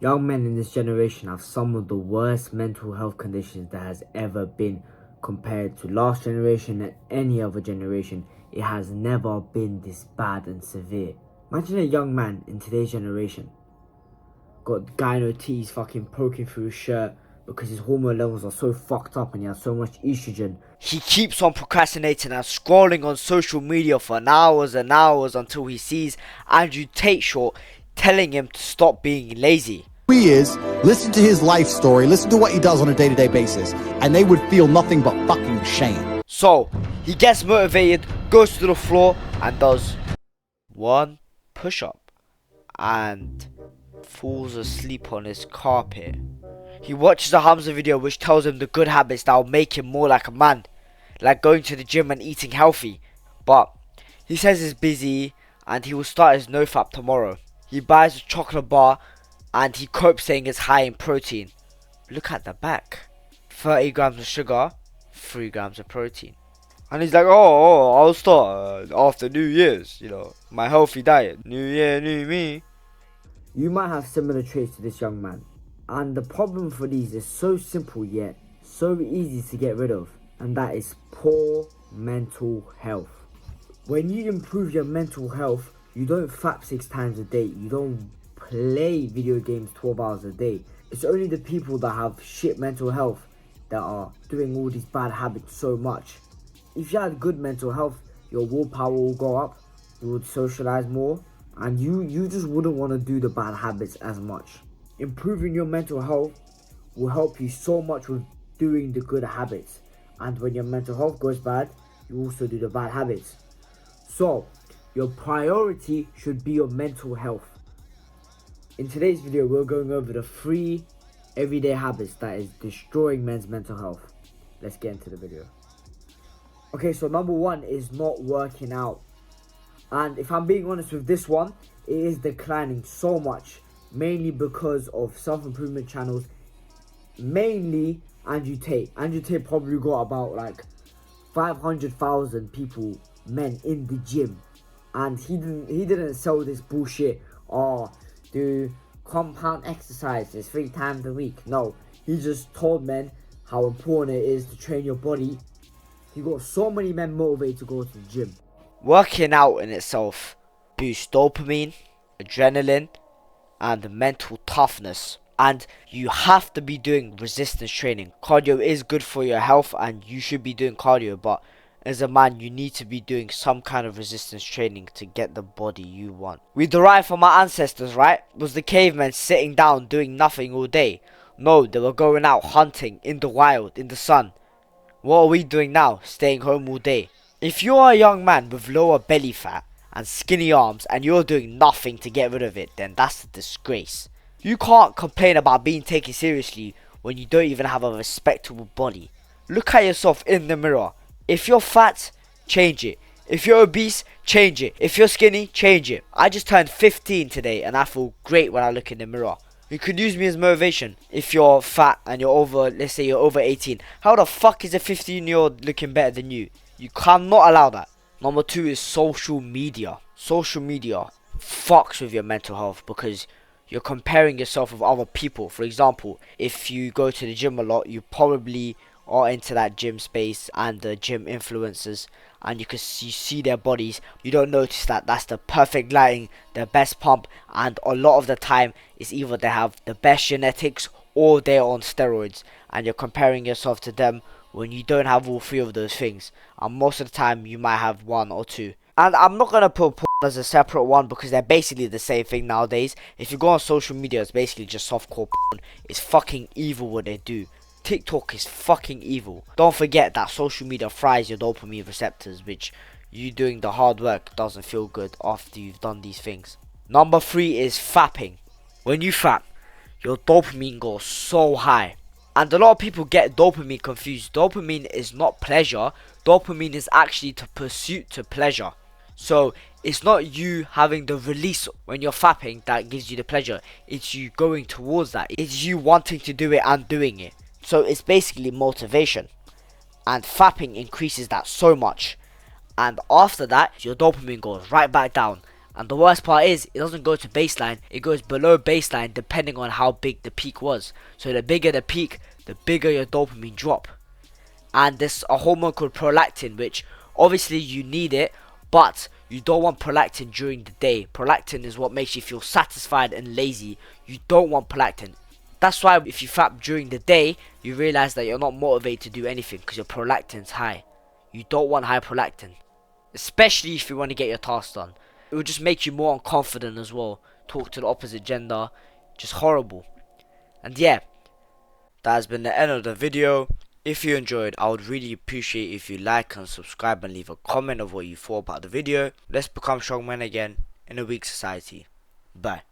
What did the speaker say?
Young men in this generation have some of the worst mental health conditions that has ever been compared to last generation and any other generation. It has never been this bad and severe. Imagine a young man in today's generation got gyno tees fucking poking through his shirt because his hormone levels are so fucked up and he has so much estrogen. He keeps on procrastinating and scrolling on social media for hours and hours until he sees Andrew Tate short telling him to stop being lazy. He is, listen to his life story, listen to what he does on a day-to-day basis, and they would feel nothing but fucking shame. So, he gets motivated, goes to the floor and does one push-up and falls asleep on his carpet. He watches a Hamza video which tells him the good habits that will make him more like a man, like going to the gym and eating healthy. But he says he's busy and he will start his nofap tomorrow. He buys a chocolate bar and he copes saying it's high in protein. Look at the back. 30 grams of sugar, 3 grams of protein. And he's like, I'll start after New Year's, my healthy diet. New year, new me. You might have similar traits to this young man. And the problem for these is so simple yet so easy to get rid of. And that is poor mental health. When you improve your mental health, you don't fap 6 times a day. You don't play video games 12 hours a day. It's only the people that have shit mental health that are doing all these bad habits so much. If you had good mental health, your willpower will go up, you would socialize more, and you just wouldn't want to do the bad habits as much. Improving your mental health will help you so much with doing the good habits. And when your mental health goes bad, you also do the bad habits. So, your priority should be your mental health. In today's video, we're going over the 3 everyday habits that is destroying men's mental health. Let's get into the video. Okay, so number 1 is not working out. And if I'm being honest with this one, it is declining so much. Mainly because of self-improvement channels. Mainly Andrew Tate. Andrew Tate probably got about like 500,000 people, men in the gym. And he didn't sell this bullshit. Do compound exercises 3 times a week. No, he just told men how important it is to train your body. He got so many men motivated to go to the gym. Working out in itself boosts dopamine, adrenaline, and mental toughness. And you have to be doing resistance training. Cardio is good for your health and you should be doing cardio, but as a man you need to be doing some kind of resistance training to get the body you want. We derive from our ancestors, right? Was the cavemen sitting down doing nothing all day? No, they were going out hunting in the wild, in the sun. What are we doing now? Staying home all day. If you are a young man with lower belly fat and skinny arms and you're doing nothing to get rid of it, then that's a disgrace. You can't complain about being taken seriously when you don't even have a respectable body. Look at yourself in the mirror. If you're fat, change it. If you're obese, change it. If you're skinny, change it. I just turned 15 today and I feel great when I look in the mirror. You could use me as motivation. If you're fat and you're over, let's say you're over 18, how the fuck is a 15-year-old looking better than you? You cannot allow that. Number 2 is social media. Social media fucks with your mental health because you're comparing yourself with other people. For example, if you go to the gym a lot, you probably are into that gym space and the gym influencers, and you see their bodies. You don't notice that that's the perfect lighting, the best pump, and a lot of the time it's either they have the best genetics or they're on steroids, and you're comparing yourself to them when you don't have all 3 of those things, and most of the time you might have 1 or 2. And I'm not gonna put porn as a separate one because they're basically the same thing nowadays. If you go on social media, it's basically just softcore porn. It's fucking evil what they do. TikTok is fucking evil. Don't forget that social media fries your dopamine receptors, which you doing the hard work doesn't feel good after you've done these things. Number 3 is fapping. When you fap, your dopamine goes so high. And a lot of people get dopamine confused. Dopamine is not pleasure. Dopamine is actually the pursuit to pleasure. So it's not you having the release when you're fapping that gives you the pleasure. It's you going towards that. It's you wanting to do it and doing it. So it's basically motivation. And fapping increases that so much. And after that, your dopamine goes right back down. And the worst part is, it doesn't go to baseline, it goes below baseline depending on how big the peak was. So the bigger the peak, the bigger your dopamine drop. And there's a hormone called prolactin, which obviously you need it, but you don't want prolactin during the day. Prolactin is what makes you feel satisfied and lazy. You don't want prolactin. That's why if you fap during the day, you realize that you're not motivated to do anything because your prolactin's high. You don't want high prolactin, especially if you want to get your task done. It will just make you more unconfident as well. Talk to the opposite gender. Just horrible. And yeah, that has been the end of the video. If you enjoyed, I would really appreciate if you like and subscribe and leave a comment of what you thought about the video. Let's become strong men again in a weak society. Bye.